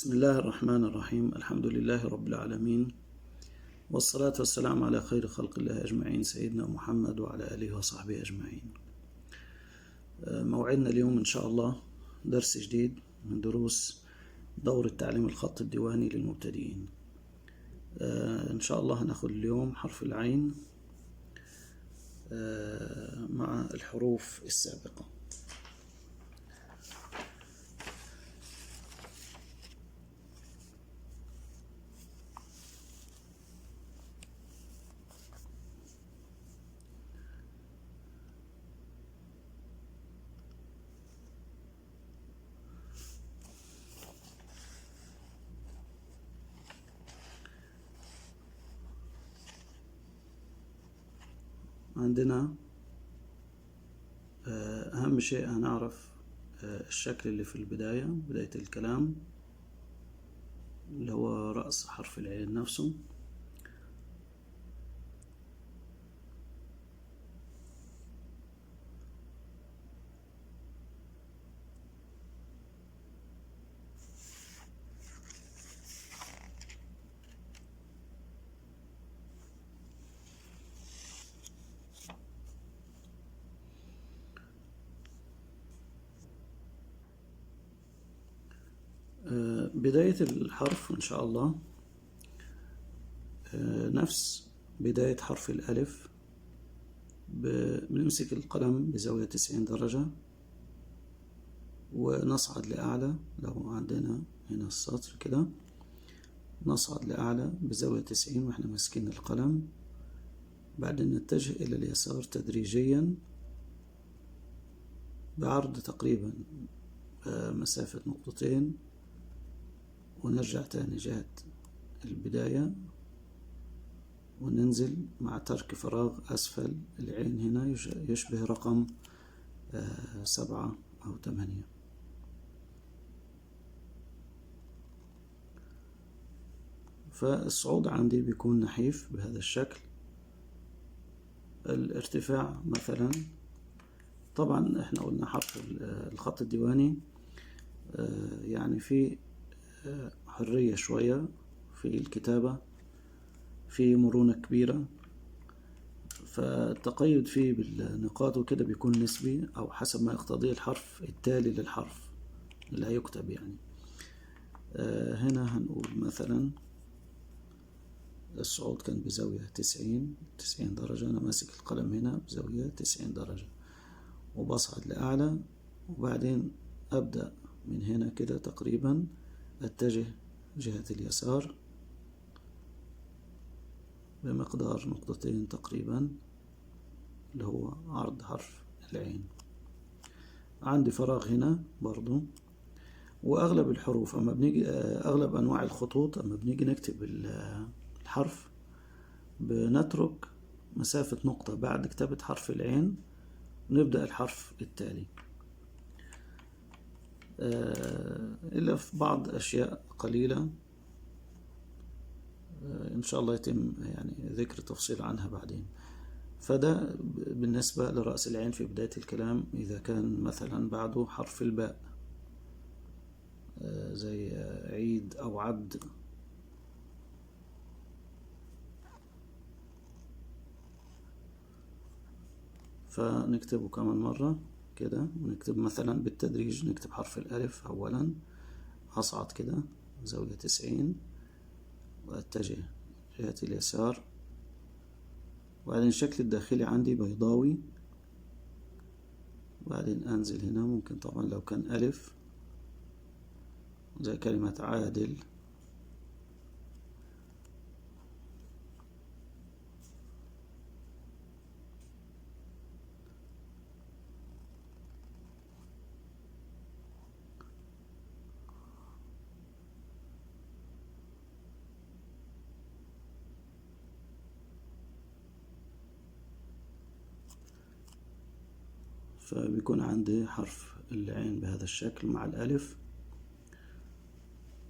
بسم الله الرحمن الرحيم. الحمد لله رب العالمين، والصلاة والسلام على خير خلق الله أجمعين، سيدنا محمد وعلى آله وصحبه أجمعين. موعدنا اليوم إن شاء الله درس جديد من دروس دورة تعليم الخط الديواني للمبتدئين. إن شاء الله هناخد اليوم حرف العين مع الحروف السابقة. عندنا أهم شيء هنعرف الشكل اللي في بداية الكلام، اللي هو رأس حرف العين نفسه. بداية الحرف إن شاء الله نفس بداية حرف الألف. بنمسك القلم بزاوية 90 درجة ونصعد لأعلى. لو عندنا هنا السطر كده نصعد لأعلى بزاوية 90 وإحنا ماسكين القلم، بعدين نتجه إلى اليسار تدريجيا بعرض تقريبا مسافة نقطتين، ونرجع تاني جهة البداية وننزل مع ترك فراغ أسفل العين. هنا يشبه رقم 7 أو 8. فالصعود عندي بيكون نحيف بهذا الشكل. الارتفاع مثلا، طبعا احنا قلنا حرف الخط الديواني يعني في حرية شوية في الكتابة، في مرونة كبيرة، فالتقيد فيه بالنقاط وكده بيكون نسبي أو حسب ما يقتضيه الحرف التالي للحرف اللي هيكتب يعني. هنا هنقول مثلا الصعود كان بزاوية 90 درجة. أنا ماسك القلم هنا بزاوية 90 درجة وبصعد لأعلى، وبعدين أبدأ من هنا كده تقريبا أتجه جهة اليسار بمقدار نقطتين تقريبا، اللي هو عرض حرف العين. عندي فراغ هنا برضو. وأغلب الحروف أما بنيجي أغلب أنواع الخطوط أما بنيجي نكتب الحرف بنترك مسافة نقطة بعد كتابة حرف العين ونبدأ الحرف التالي، إلا في بعض أشياء قليلة إن شاء الله يتم يعني ذكر تفصيل عنها بعدين. فده بالنسبة لرأس العين في بداية الكلام. إذا كان مثلا بعده حرف الباء زي عيد أو عد، فنكتبه كمان مرة كده، ونكتب مثلا بالتدريج. نكتب حرف الألف أولا، أصعد كده زاوية 90 وأتجه جهة اليسار، وبعدين الشكل الداخلي عندي بيضاوي، وبعدين أنزل هنا. ممكن طبعا لو كان ألف زي كلمة عادل، فبيكون عندي حرف العين بهذا الشكل مع الألف.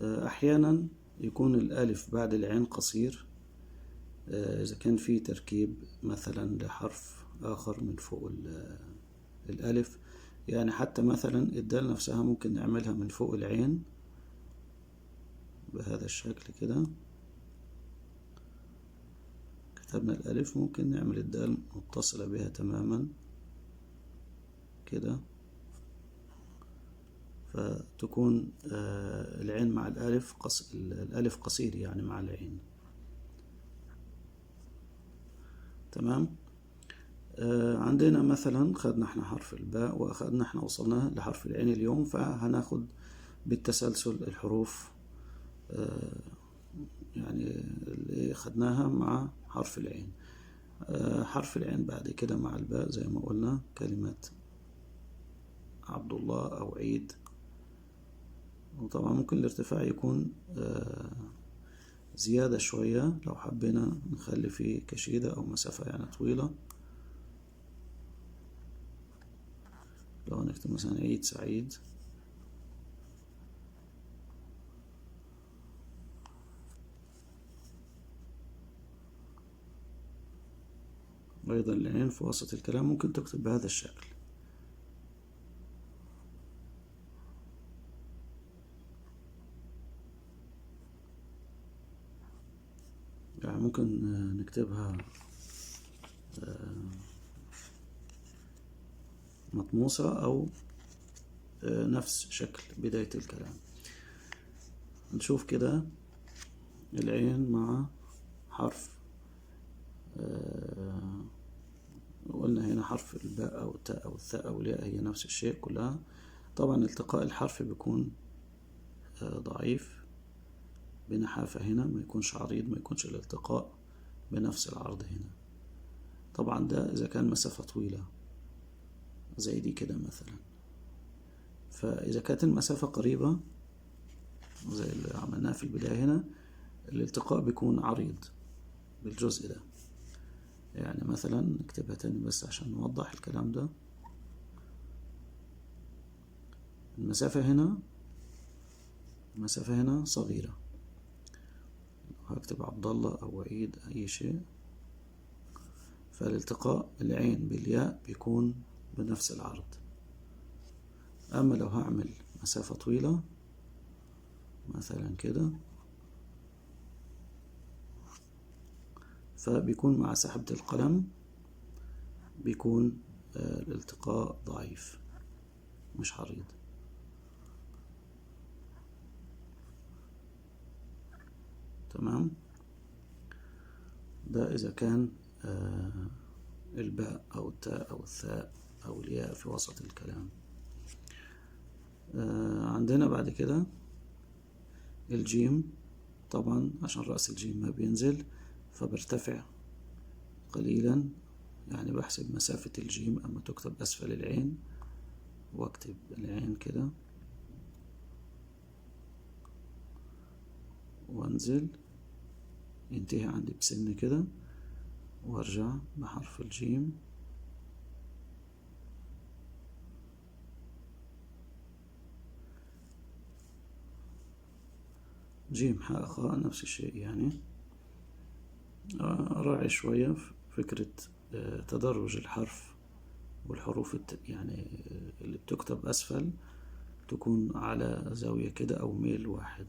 أحيانا يكون الألف بعد العين قصير إذا كان في تركيب مثلا لحرف آخر من فوق الألف. يعني حتى مثلا الدال نفسها ممكن نعملها من فوق العين بهذا الشكل كده. كتبنا الألف، ممكن نعمل الدال متصلة بها تماما كده، فتكون العين مع الألف الألف قصير يعني مع العين. تمام. عندنا مثلا خدنا احنا حرف الباء، وأخدنا احنا وصلنا لحرف العين اليوم، فهناخد بالتسلسل الحروف يعني اللي خدناها مع حرف العين. حرف العين بعد كده مع الباء زي ما قلنا كلمة عبد الله أو عيد. وطبعا ممكن الارتفاع يكون زيادة شوية لو حبينا نخلي فيه كشيدة أو مسافة يعني طويلة. لو نكتب مثلا عيد سعيد. أيضا العين في وسط الكلام ممكن تكتب بهذا الشكل. يعني ممكن نكتبها مطموسة أو نفس شكل بداية الكلام. نشوف كده العين مع حرف قلنا هنا حرف الباء أو التاء أو الثاء أو الياء هي نفس الشيء كلها. طبعا التقاء الحرف بيكون ضعيف بنحافة هنا، ما يكونش عريض، ما يكونش الالتقاء بنفس العرض هنا. طبعا ده إذا كان مسافة طويلة زي دي كده مثلا. فإذا كانت المسافة قريبة زي اللي عملناه في البداية هنا، الالتقاء بيكون عريض بالجزء ده. يعني مثلا نكتبها تاني بس عشان نوضح الكلام ده. المسافة هنا صغيرة. هكتب عبد الله أو عيد أي شيء، فالالتقاء العين بالياء بيكون بنفس العرض. أما لو هعمل مسافة طويلة مثلا كده، فبيكون مع سحبة القلم بيكون الالتقاء ضعيف مش عريض. تمام. ده إذا كان الباء أو التاء أو الثاء أو الياء في وسط الكلام. عندنا بعد كده الجيم. طبعا عشان رأس الجيم ما بينزل فبرتفع قليلا، يعني بحسب مسافة الجيم أما تكتب أسفل العين، واكتب العين كده وانزل ينتهي عندي بسن كده، وارجع بحرف الجيم. جيم حاء خاء نفس الشيء يعني. أراعي شوية في فكرة تدرج الحرف والحروف يعني اللي بتكتب أسفل تكون على زاوية كده أو ميل واحد.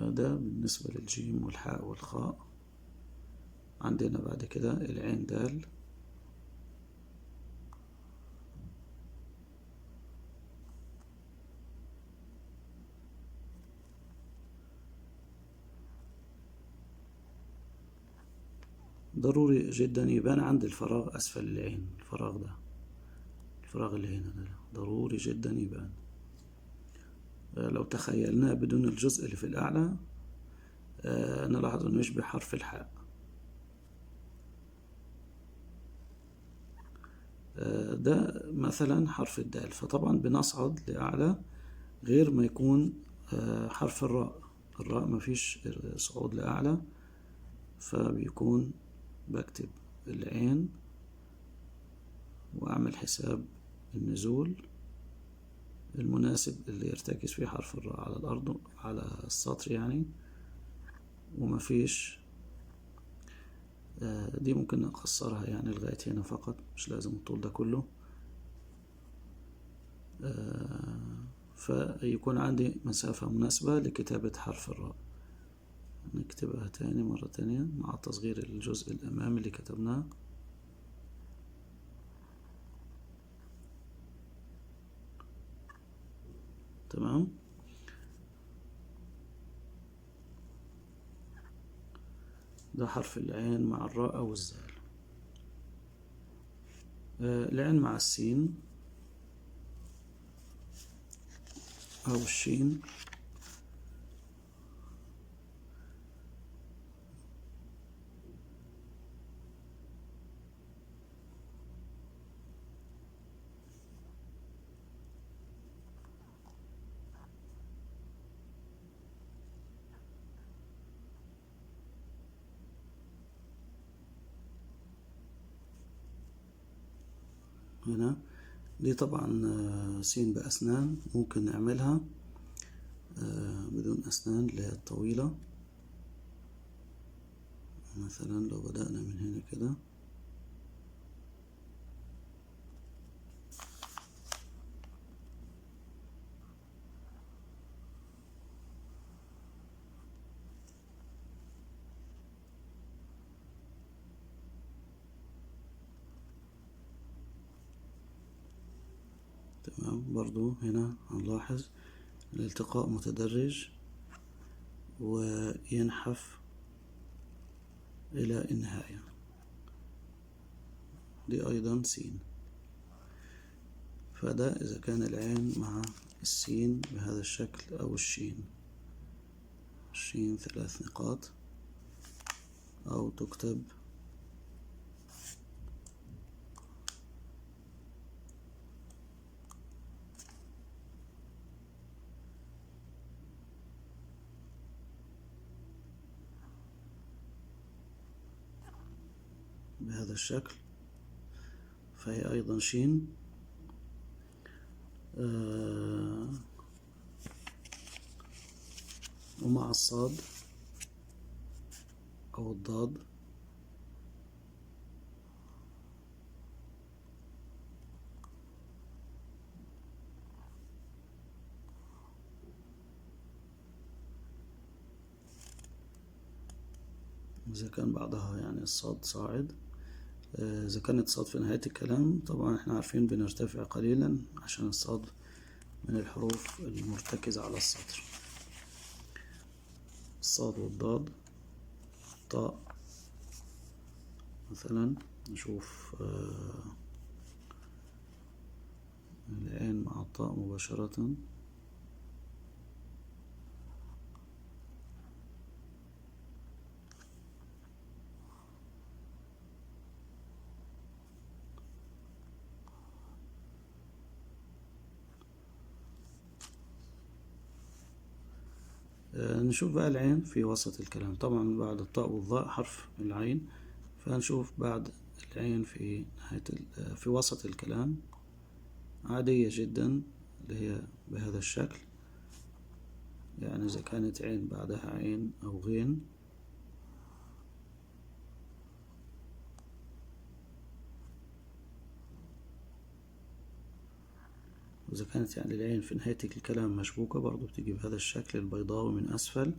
ده بالنسبة للجيم والحاء والخاء. عندنا بعد كده العين دال. ضروري جدا يبان عند الفراغ أسفل العين، الفراغ ده، الفراغ اللي هنا ده ضروري جدا يبان. لو تخيلناه بدون الجزء اللي في الأعلى نلاحظ أنه يشبه حرف الحاء. ده مثلا حرف الدال، فطبعا بنصعد لأعلى غير ما يكون حرف الراء. الراء ما فيش صعود لأعلى، فبيكون بكتب العين وأعمل حساب النزول المناسب اللي يرتكز فيه حرف الراء على الأرض على السطر يعني. وما فيش دي ممكن نقصرها يعني لغاية هنا فقط، مش لازم الطول ده كله. فيكون عندي مسافة مناسبة لكتابة حرف الراء. نكتبها تاني مرة تانية مع تصغير الجزء الأمامي اللي كتبناه. تمام. ده حرف العين مع الراء أو الزال. العين مع السين أو الشين. هنا دي طبعا سين بأسنان، ممكن نعملها بدون أسنان اللي هي الطويلة. مثلا لو بدأنا من هنا كده تمام. برضو هنا هنلاحظ الالتقاء متدرج وينحف إلى النهاية. دي أيضا سين. فده إذا كان العين مع السين بهذا الشكل أو الشين. الشين 3 نقاط أو تكتب بهذا الشكل، فهي أيضا شين. ومع الصاد أو الضاد إذا كان بعدها يعني الصاد صاعد. إذا كانت صاد في نهاية الكلام طبعا احنا عارفين بنرتفع قليلا عشان الصاد من الحروف المرتكزة على السطر. الصاد والضاد. طاء مثلا نشوف العين مع الطاء مباشرة. نشوف بقى العين في وسط الكلام. طبعا بعد الطاء والظاء حرف العين، فهنشوف بعد العين في نهاية في وسط الكلام عادية جدا اللي هي بهذا الشكل. يعني إذا كانت عين بعدها عين أو غين، وإذا كانت يعني العين في نهاية الكلام مشبوكة برضو بتيجي بهذا الشكل البيضاوي من أسفل،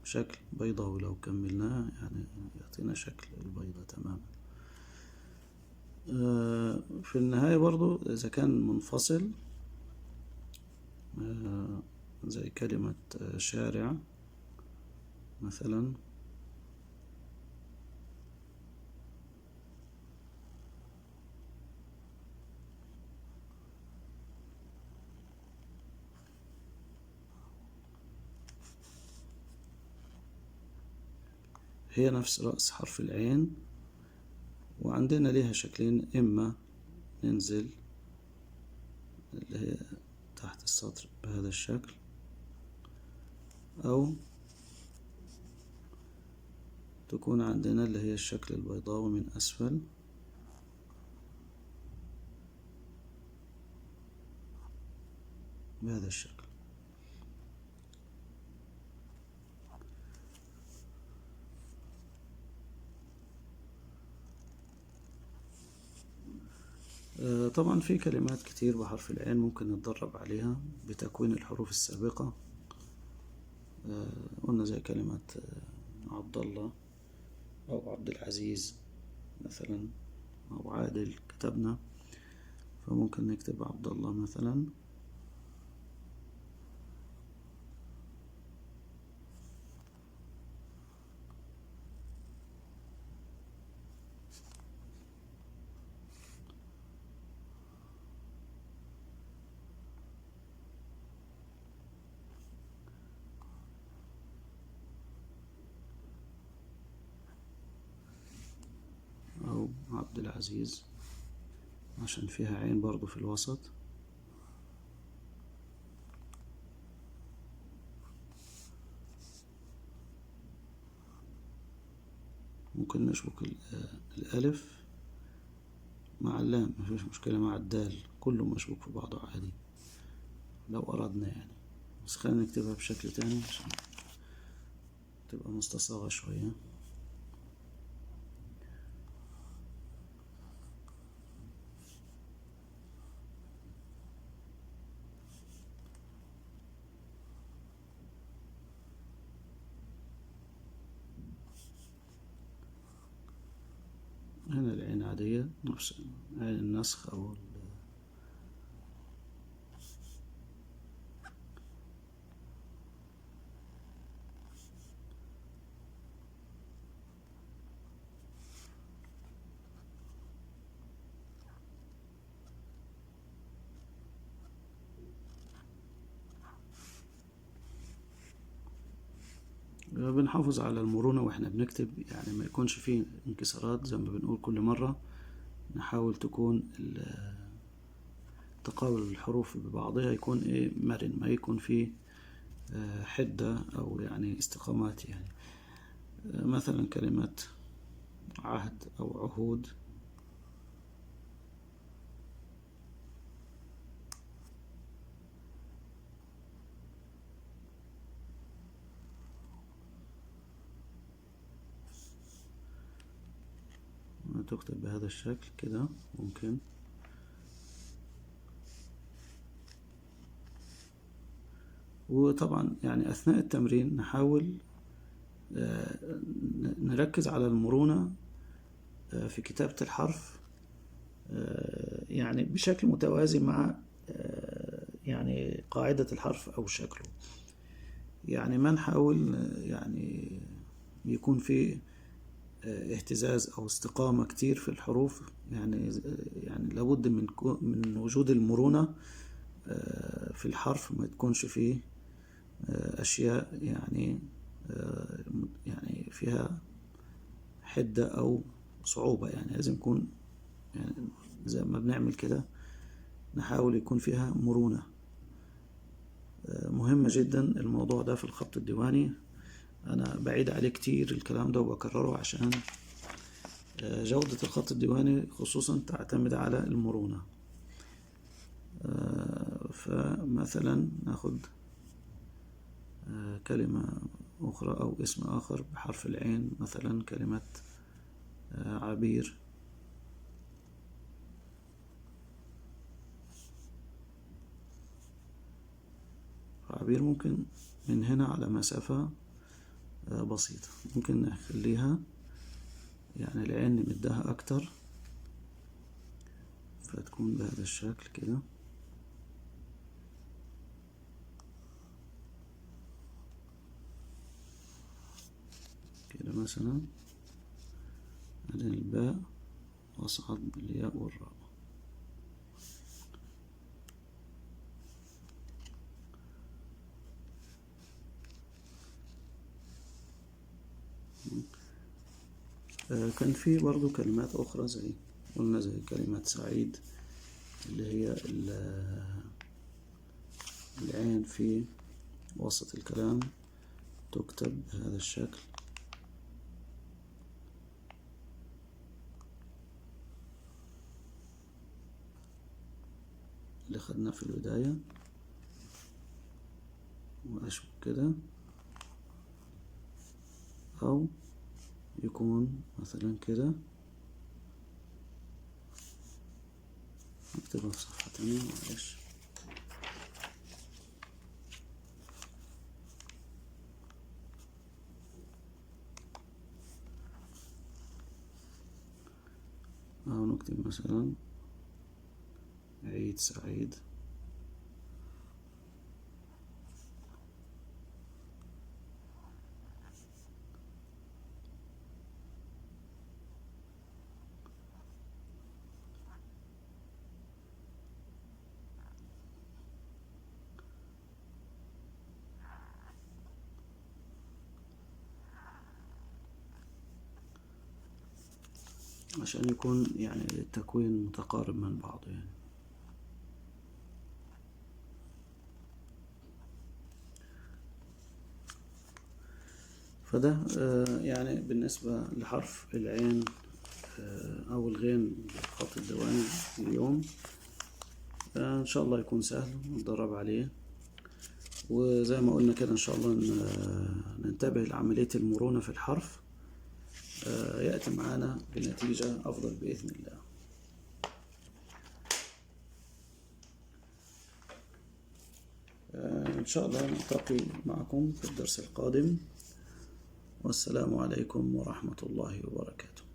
شكل بيضاوي. لو كملناه يعني يعطينا شكل البيضة تماما. في النهاية برضو إذا كان منفصل زي كلمة شارع مثلا، هي نفس رأس حرف العين، وعندنا ليها شكلين: إما ننزل اللي هي تحت السطر بهذا الشكل، أو تكون عندنا اللي هي الشكل البيضاوي من أسفل بهذا الشكل. طبعا في كلمات كتير بحرف العين ممكن نتدرب عليها بتكوين الحروف السابقة. قلنا زي كلمة عبد الله أو عبد العزيز مثلا، أو عادل كتبنا، فممكن نكتب عبد الله مثلا. أو عبد العزيز عشان فيها عين برضو في الوسط. ممكن نشبك الألف مع اللام، مفيش مشكلة، مع الدال، كله مشبوك في بعضه عادي لو أردنا يعني. بس خلينا نكتبها بشكل تاني عشان تبقى مستصاغة شوية. هنا العين عادية، نفس عين النسخ أو بنحافظ على المرونة واحنا بنكتب، يعني ما يكونش فيه انكسارات زي ما بنقول كل مرة. نحاول تكون تقابل الحروف ببعضها يكون مرن، ما يكون فيه حدة أو يعني استقامات يعني. مثلا كلمة عهد أو عهود، تكتب بهذا الشكل كده ممكن. وطبعا يعني أثناء التمرين نحاول نركز على المرونة في كتابة الحرف، يعني بشكل متوازي مع يعني قاعدة الحرف أو شكله. يعني ما نحاول يعني يكون في اهتزاز أو استقامة كتير في الحروف، يعني لابد من وجود المرونة في الحرف، ما تكونش فيه أشياء يعني فيها حدة أو صعوبة. يعني لازم يكون يعني زي ما بنعمل كده نحاول يكون فيها مرونة. مهمة جدا الموضوع ده في الخط الديواني، أنا بعيد عليه كتير الكلام ده وبكرره عشان جودة الخط الديواني خصوصا تعتمد على المرونة. فمثلا ناخد كلمة أخرى أو اسم آخر بحرف العين، مثلا كلمة عبير. عبير ممكن من هنا على مسافة بسيطة، ممكن نخليها يعني العين نمدها أكتر فتكون بهذا الشكل كده. كده مثلا بعدين الباء وأصعد بالياء والراء. كان في برضو كلمات أخرى زي قلنا زي كلمة سعيد، اللي هي العين في وسط الكلام تكتب بهذا الشكل. اللي خدناه في البداية وأشبك كده، أو يكون مثلا كده. نكتبها في صفحة تانية معلش. أو نكتب مثلا عيد سعيد. عشان يكون يعني التكوين متقارب من بعضه يعني. فده يعني بالنسبة لحرف العين أو الغين بالخط الدواني اليوم. إن شاء الله يكون سهل نتدرب عليه، وزي ما قلنا كده إن شاء الله ننتبه لعملية المرونة في الحرف، يأتي معنا بنتيجة أفضل بإذن الله. إن شاء الله نلتقي معكم في الدرس القادم، والسلام عليكم ورحمة الله وبركاته.